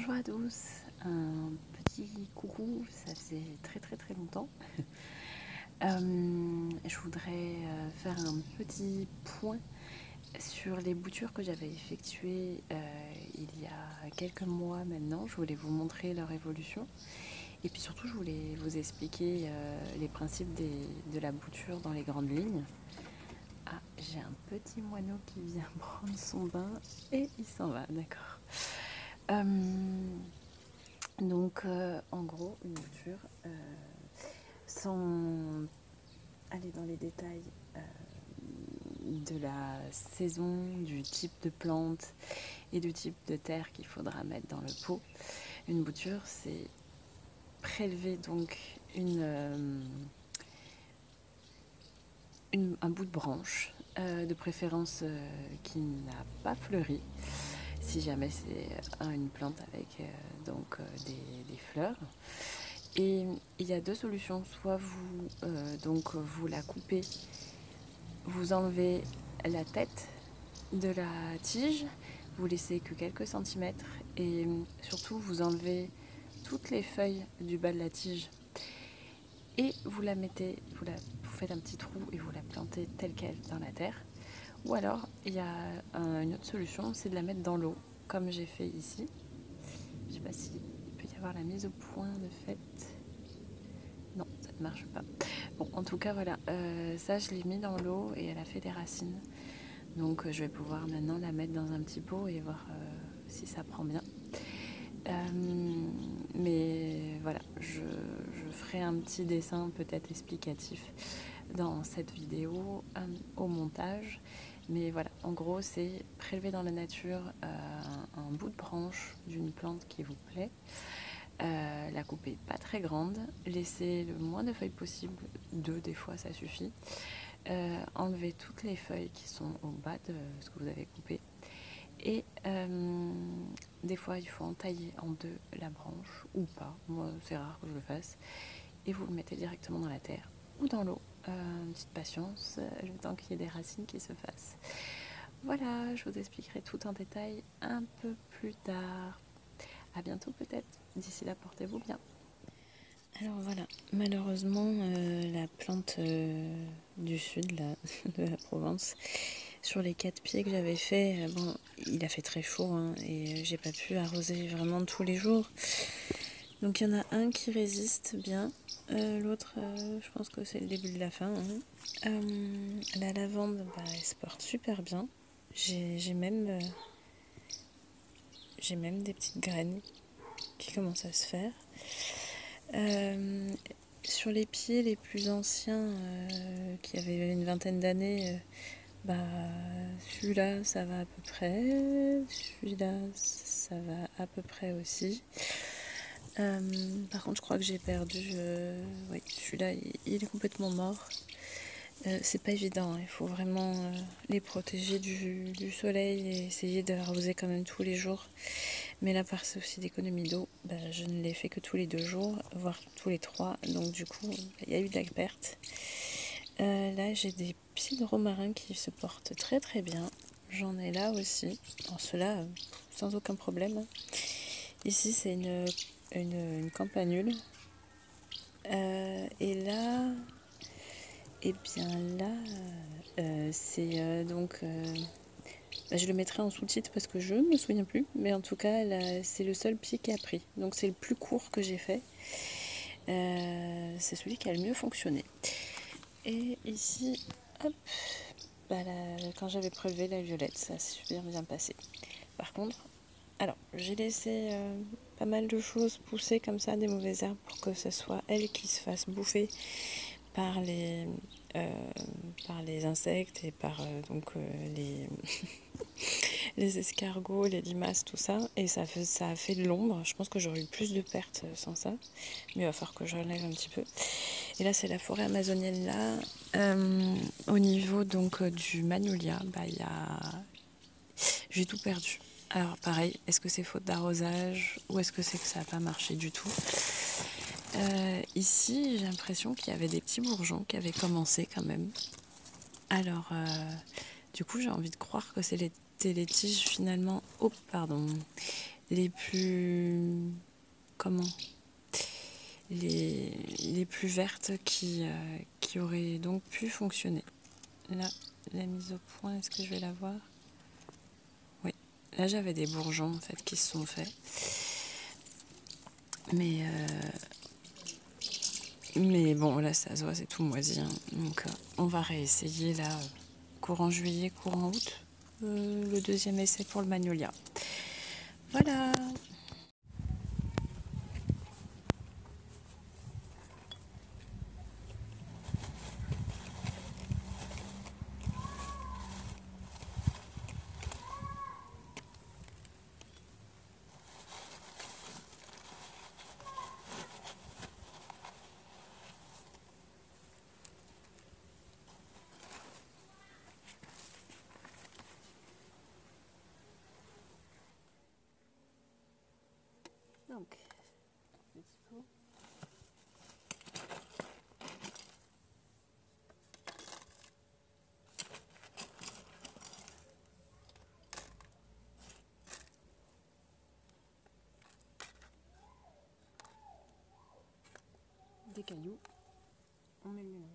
Bonjour à tous, un petit coucou, ça faisait très longtemps. Je voudrais faire un petit point sur les boutures que j'avais effectuées il y a quelques mois maintenant. Je voulais vous montrer leur évolution et puis surtout je voulais vous expliquer les principes de la bouture dans les grandes lignes. Ah, j'ai un petit moineau qui vient prendre son bain et il s'en va, d'accord. Donc, en gros, une bouture, sans aller dans les détails de la saison, du type de plante et du type de terre qu'il faudra mettre dans le pot, une bouture, c'est prélever donc un bout de branche, de préférence qui n'a pas fleuri, si jamais c'est une plante avec des fleurs. Et il y a deux solutions, soit vous la coupez, vous enlevez la tête de la tige, vous laissez que quelques centimètres et surtout vous enlevez toutes les feuilles du bas de la tige et vous la mettez, vous faites un petit trou et vous la plantez telle quelle dans la terre. Ou alors il y a une autre solution, c'est de la mettre dans l'eau comme j'ai fait ici. Je ne sais pas s'il peut y avoir la mise au point de fait. Non, ça ne marche pas. Bon, en tout cas, voilà. Ça, je l'ai mis dans l'eau et elle a fait des racines. Donc, je vais pouvoir maintenant la mettre dans un petit pot et voir si ça prend bien. Mais voilà, je ferai un petit dessin peut-être explicatif dans cette vidéo au montage. Mais voilà, en gros, c'est prélever dans la nature un bout de branche d'une plante qui vous plaît. La couper pas très grande, laisser le moins de feuilles possible, 2 des fois ça suffit. Enlever toutes les feuilles qui sont au bas de ce que vous avez coupé. Et des fois il faut entailler en deux la branche ou pas, moi c'est rare que je le fasse. Et vous le mettez directement dans la terre ou dans l'eau. Petite patience, le temps qu'il y ait des racines qui se fassent. Voilà, je vous expliquerai tout en détail un peu plus tard. À bientôt peut-être. D'ici là, portez-vous bien. Alors voilà, malheureusement, la plante du sud là, de la Provence, sur les 4 pieds que j'avais fait, bon, il a fait très chaud hein, et j'ai pas pu arroser vraiment tous les jours. Donc il y en a un qui résiste bien, l'autre, je pense que c'est le début de la fin. Hein. La lavande, elle se porte super bien. J'ai même des petites graines qui commencent à se faire. Sur les pieds les plus anciens, qui avaient une vingtaine d'années, celui-là ça va à peu près, celui-là ça va à peu près aussi. Par contre je crois que j'ai perdu, oui, celui-là il est complètement mort. C'est pas évident, il faut vraiment les protéger du soleil et essayer d'arroser quand même tous les jours. Mais là, par souci d'économie d'eau, je ne l'ai fait que tous les 2 jours, voire tous les 3. Donc du coup, il y a eu de la perte. Là, j'ai des pieds de romarin qui se portent très bien. J'en ai là aussi. Alors ceux-là, sans aucun problème. Ici, c'est une campanule. Et là, et bien là, c'est donc... je le mettrai en sous-titre parce que je ne me souviens plus. Mais en tout cas, c'est le seul pied qui a pris. Donc c'est le plus court que j'ai fait. C'est celui qui a le mieux fonctionné. Et ici, hop, quand j'avais prélevé la violette, ça s'est super bien passé. Par contre, alors j'ai laissé pas mal de choses pousser comme ça, des mauvaises herbes, pour que ce soit elle qui se fasse bouffer par les insectes et par les les escargots, les limaces, tout ça. Et ça a fait de l'ombre. Je pense que j'aurais eu plus de pertes sans ça. Mais il va falloir que je relève un petit peu. Et là, c'est la forêt amazonienne là. Au niveau donc du magnolia, j'ai tout perdu. Alors pareil, est-ce que c'est faute d'arrosage ou est-ce que c'est que ça n'a pas marché du tout? Ici, j'ai l'impression qu'il y avait des petits bourgeons qui avaient commencé quand même. Alors, du coup, j'ai envie de croire que c'était les tiges finalement. Oh, pardon. les plus... comment les plus vertes qui auraient donc pu fonctionner. Là, la mise au point, est-ce que je vais la voir? Oui, là j'avais des bourgeons en fait qui se sont faits. Mais bon, là ça se voit, c'est tout moisi. Hein. Donc on va réessayer là, courant juillet, courant août, le deuxième essai pour le magnolia. Voilà. Donc, petit pot. Des cailloux, on met le mélange.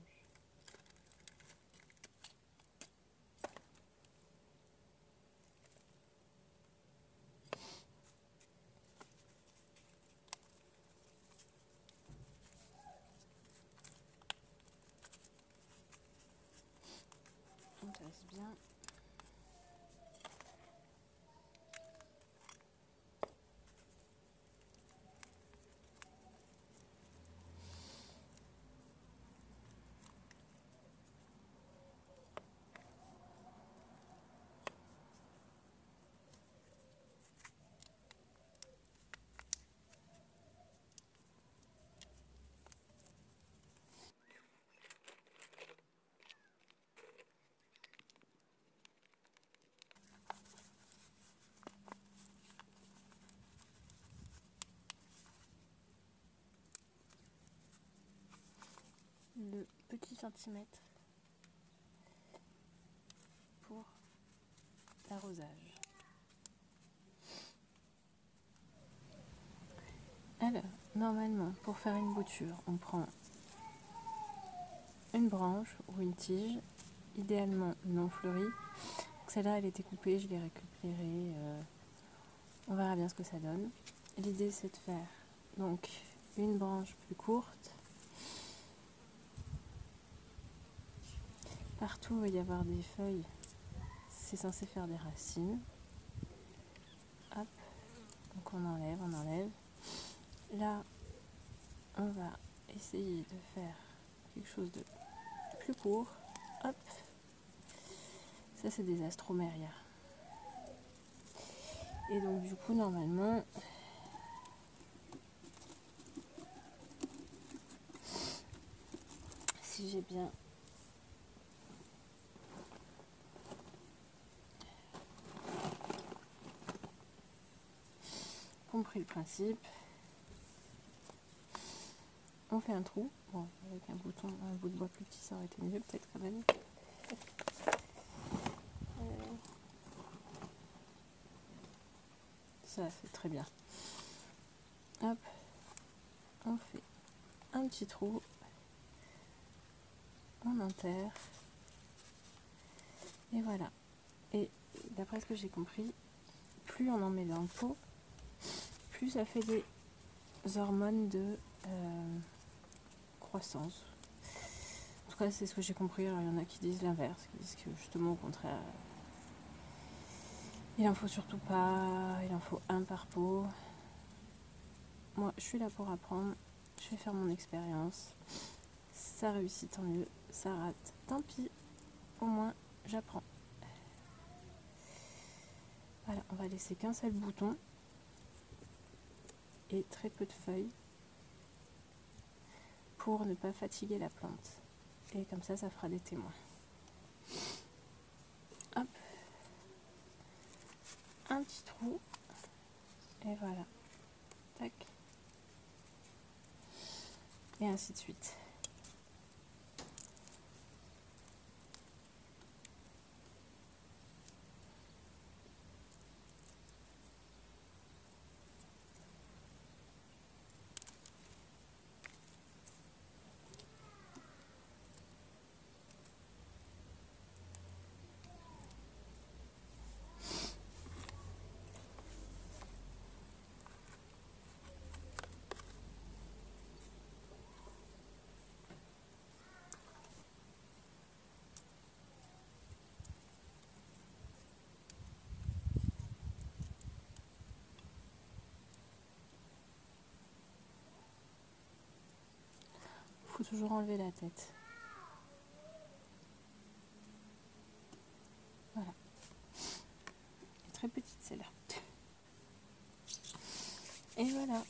On tasse bien. Le petit centimètre pour l'arrosage. Alors, normalement, pour faire une bouture, on prend une branche ou une tige, idéalement non fleurie. Celle-là, elle était coupée, je l'ai récupérée. On verra bien ce que ça donne. L'idée, c'est de faire donc une branche plus courte. Partout où il va y avoir des feuilles, c'est censé faire des racines. Hop, donc on enlève, on enlève. Là, on va essayer de faire quelque chose de plus court. Hop, ça c'est des astroméria. Et donc du coup, normalement, si j'ai bien compris le principe, on fait un trou. Bon, avec un bouton, un bout de bois plus petit, ça aurait été mieux peut-être quand même. Ça c'est très bien. Hop, on fait un petit trou, on enterre, et voilà. Et d'après ce que j'ai compris, plus on en met dans le pot, plus ça fait des hormones de croissance. En tout cas, c'est ce que j'ai compris. Alors, il y en a qui disent l'inverse, qui disent que justement, au contraire, il en faut surtout pas, il en faut un par pot. Moi, je suis là pour apprendre, je vais faire mon expérience. Ça réussit, tant mieux. Ça rate, tant pis. Au moins, j'apprends. Voilà, on va laisser qu'un seul bouton et très peu de feuilles pour ne pas fatiguer la plante. Et comme ça fera des témoins. Hop, un petit trou et voilà. Tac. Et ainsi de suite. faut toujours enlever la tête. Voilà. Elle est très petite celle-là. Et voilà.